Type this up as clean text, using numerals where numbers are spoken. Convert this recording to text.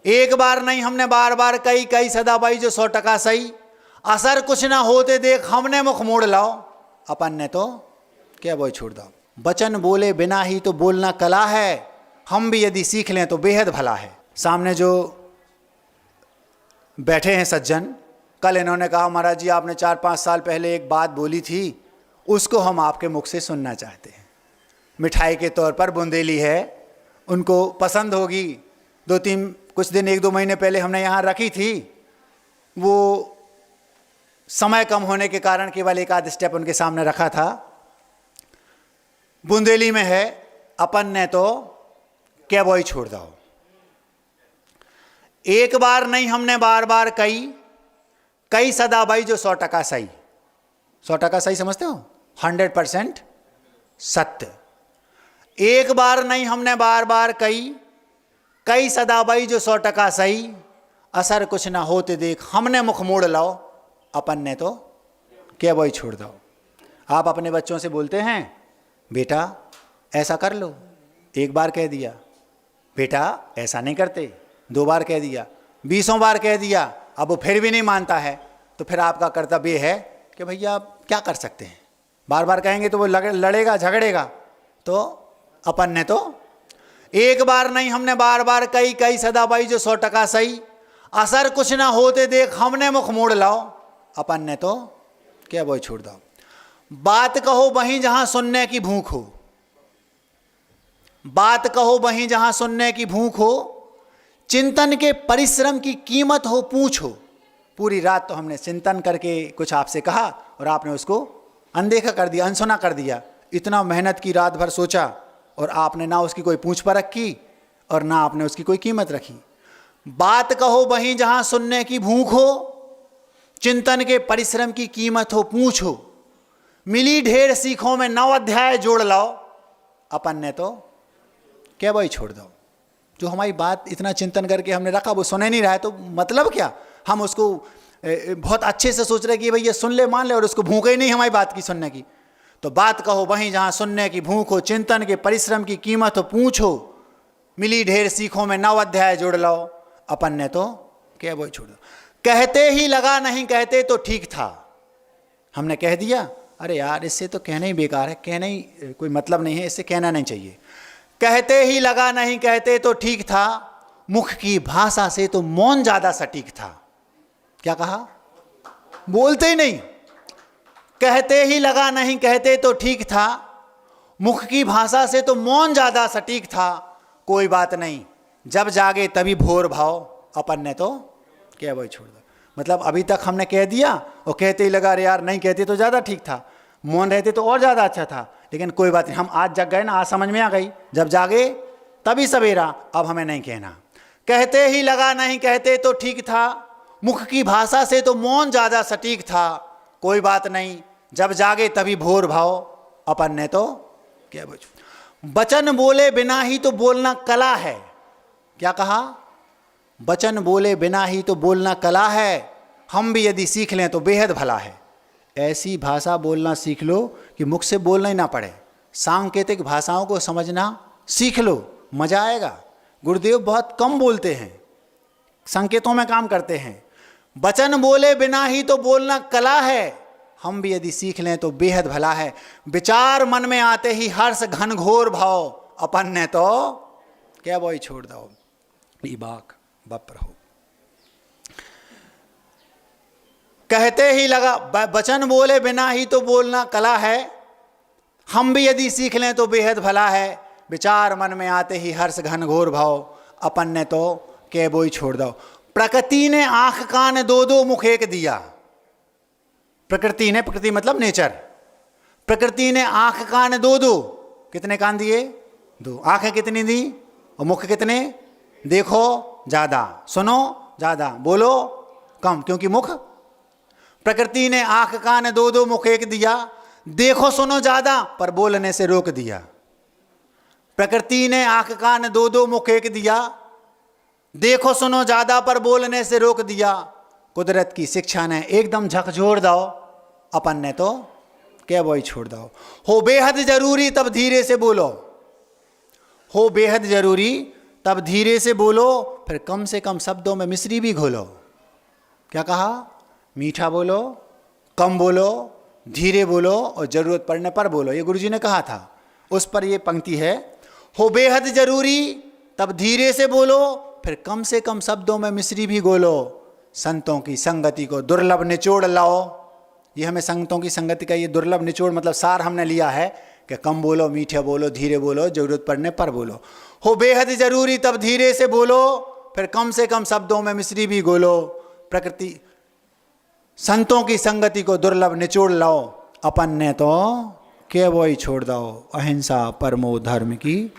एक बार नहीं हमने बार बार कई कई सदा बाई जो 100% सही, असर कुछ ना होते देख हमने मुख मोड़ लाओ, अपन ने तो क्या बोई छोड़ दो। बचन बोले बिना ही तो बोलना कला है, हम भी यदि सीख लें तो बेहद भला है। सामने जो बैठे हैं सज्जन, कल इन्होंने कहा महाराज जी आपने 4-5 साल पहले एक बात बोली थी, उसको हम आपके मुख से सुनना चाहते हैं। मिठाई के तौर पर बुंदेली है, उनको पसंद होगी। 2-3 कुछ दिन 1-2 महीने पहले हमने यहाँ रखी थी, वो समय कम होने के कारण केवल एक आध स्टेप उनके सामने रखा था। बुंदेली में है, अपन ने तो क्या बोई छोड़ दो। एक बार नहीं हमने बार बार कई कई सदा बाई जो 100% सही। 100% सही समझते हो? 100% सत्य। एक बार नहीं हमने बार बार कई कई सदा बाई जो 100% सही, असर कुछ ना होते देख हमने मुख मोड़ लाओ, अपन ने तो क्या बोई छोड़ दो। आप अपने बच्चों से बोलते हैं बेटा ऐसा कर लो, एक बार कह दिया, बेटा ऐसा नहीं करते, 2 बार कह दिया, 20 बार कह दिया, अब वो फिर भी नहीं मानता है, तो फिर आपका कर्तव्य है कि भैया आप क्या कर सकते हैं। बार बार कहेंगे तो वो लड़ेगा झगड़ेगा। तो अपन ने तो एक बार नहीं हमने बार बार कई कई सदा बाई जो 100% सही, असर कुछ ना होते देख हमने मुख मोड़ लाओ, अपन ने तो क्या बोई छोड़ दो। बात कहो वहीं जहां सुनने की भूख हो, बात कहो वहीं जहां सुनने की भूख हो, चिंतन के परिश्रम की कीमत हो पूछो। पूरी रात तो हमने चिंतन करके कुछ आपसे कहा और आपने उसको अनदेखा कर दिया, अनसुना कर दिया। इतना मेहनत की, रात भर सोचा और आपने ना उसकी कोई पूछ परख की और ना आपने उसकी कोई कीमत रखी। बात कहो वहीं जहां सुनने की भूख हो, चिंतन के परिश्रम की कीमत हो पूछो। मिली ढेर सीखों में 9 अध्याय जोड़ लाओ, अपन ने तो क्या भाई छोड़ दो। जो हमारी बात इतना चिंतन करके हमने रखा वो सुने नहीं रहा है, तो मतलब क्या। हम उसको बहुत अच्छे से सोच रहे कि भैया सुन ले मान ले, और उसको भूख ही नहीं हमारी बात की सुनने की। तो बात कहो वहीं जहां सुनने की भूख हो, चिंतन के परिश्रम की कीमत हो पूछो। मिली ढेर सीखों में 9 अध्याय जोड़ लाओ, अपन ने तो क्या भाई छोड़ दो। कहते ही लगा नहीं कहते तो ठीक था, हमने कह दिया अरे यार इससे तो कहना ही बेकार है, कहना ही कोई मतलब नहीं है, इससे कहना नहीं चाहिए। कहते ही लगा नहीं कहते तो ठीक था, मुख की भाषा से तो मौन ज्यादा सटीक था। क्या कहा? बोलते ही नहीं। कहते ही लगा नहीं कहते तो ठीक था, मुख की भाषा से तो मौन ज्यादा सटीक था। कोई बात नहीं, जब जागे तभी भोर भाव, अपन ने तो क्या वही छोड़ दो। मतलब अभी तक हमने कह दिया और कहते ही लगा अरे यार नहीं कहते तो ज़्यादा ठीक था, मौन रहते तो और ज़्यादा अच्छा था, लेकिन कोई बात नहीं, हम आज जग गए ना, आज समझ में आ गई, जब जागे तभी सवेरा, अब हमें नहीं कहना। कहते ही लगा नहीं कहते तो ठीक था, मुख की भाषा से तो मौन ज़्यादा सटीक था। कोई बात नहीं, जब जागे तभी भोर भाव, अपन ने तो क्या बोल। वचन बोले बिना ही तो बोलना कला है। क्या कहा? वचन बोले बिना ही तो बोलना कला है, हम भी यदि सीख लें तो बेहद भला है। ऐसी भाषा बोलना सीख लो कि मुख से बोलना ही ना पड़े। सांकेतिक भाषाओं को समझना सीख लो, मजा आएगा। गुरुदेव बहुत कम बोलते हैं, संकेतों में काम करते हैं। वचन बोले बिना ही तो बोलना कला है, हम भी यदि सीख लें तो बेहद भला है। विचार मन में आते ही हर्ष घनघोर भाव, अपन ने तो क्या बोई छोड़ दो। बाक बप रहो। कहते ही लगा, वचन बोले बिना ही तो बोलना कला है, हम भी यदि सीख लें तो बेहद भला है। विचार मन में आते ही हर्ष घनघोर भाव, अपन ने तो क्या बोई छोड़ दो। प्रकृति ने आंख कान 2-2 मुख एक दिया। प्रकृति ने, प्रकृति मतलब नेचर, प्रकृति ने आंख कान 2-2, कितने कान दिए? 2। आंखें कितनी दी और मुख कितने? देखो ज्यादा, सुनो ज्यादा, बोलो कम, क्योंकि मुख। प्रकृति ने आंख कान 2-2 मुख एक दिया, देखो सुनो ज्यादा पर बोलने से रोक दिया। प्रकृति ने आंख कान 2-2 मुख एक दिया, देखो सुनो ज्यादा पर बोलने से रोक दिया। कुदरत की शिक्षा ने एकदम झकझोर दो, अपन ने तो क्या बोई छोड़ दो। हो बेहद जरूरी तब धीरे से बोलो, हो बेहद जरूरी तब धीरे से बोलो, फिर कम से कम शब्दों में मिश्री भी घोलो। क्या कहा? मीठा बोलो, कम बोलो, धीरे बोलो और ज़रूरत पड़ने पर बोलो। ये गुरुजी ने कहा था। उस पर ये पंक्ति है, हो बेहद जरूरी तब धीरे से बोलो, फिर कम से कम शब्दों में मिश्री भी घोलो। संतों की संगति को दुर्लभ निचोड़ लाओ। ये हमें संतों की संगति का ये दुर्लभ निचोड़ मतलब सार हमने लिया है कि कम बोलो, मीठे बोलो, धीरे बोलो, जरूरत पड़ने पर बोलो। हो बेहद जरूरी तब धीरे से बोलो, फिर कम से कम शब्दों में मिश्री भी घोलो। प्रकृति संतों की संगति को दुर्लभ निचोड़ लाओ, अपन ने तो के वो ही छोड़ दो। अहिंसा परमो धर्म की